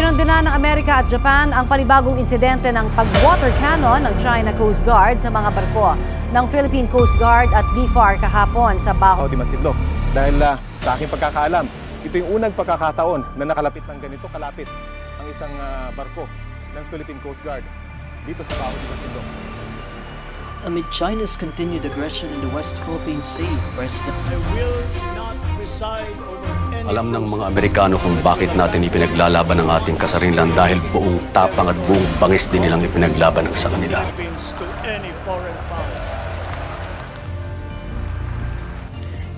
Kinundina ng Amerika at Japan ang panibagong insidente ng pag-water cannon ng China Coast Guard sa mga barko ng Philippine Coast Guard at BFAR kahapon sa Baho de Masinloc. Dahil sa aking pagkakaalam, ito yung unang pagkakataon na nakalapit ng ganito kalapit ang isang barko ng Philippine Coast Guard dito sa Baho de Masinloc. Amid China's continued aggression in the West Philippine Sea, President alam ng mga Amerikano kung bakit natin ipinaglalaban ang ating kasarinlan dahil buong tapang at buong bangis din nilang ipinaglaban ang sa kanila.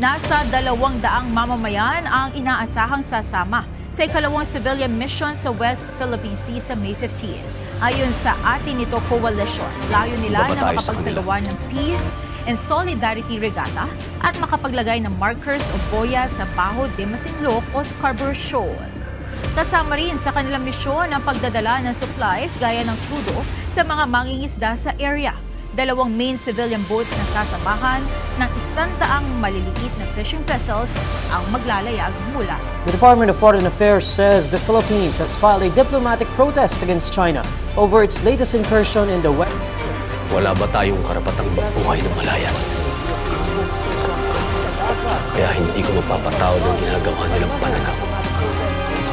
Nasa 200 mamamayan ang inaasahang sasama sa ikalawang civilian mission sa West Philippine Sea sa May 15. Ayon sa atin nito coalition, layo nila na makapagsagawa ng peace and solidarity regatta at makapaglagay ng markers o boya sa Baho de Masinloc o Scarborough Shoal. Kasama rin sa kanilang misyon ang pagdadala ng supplies gaya ng crudo sa mga mangingisda sa area. 2 main civilian boat na sasamahan ng 100 maliliit na fishing vessels ang maglalayag mula. The Department of Foreign Affairs says the Philippines has filed a diplomatic protest against China over its latest incursion in the West. Wala ba tayong karapatang magbuhay ng malaya? Kaya hindi ko mapapatawad ang ginagawa nilang pananakot.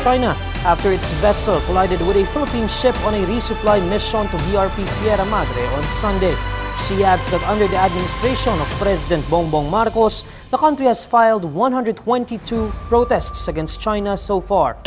China, after its vessel collided with a Philippine ship on a resupply mission to BRP Sierra Madre on Sunday. She adds that under the administration of President Bongbong Marcos, the country has filed 122 protests against China so far.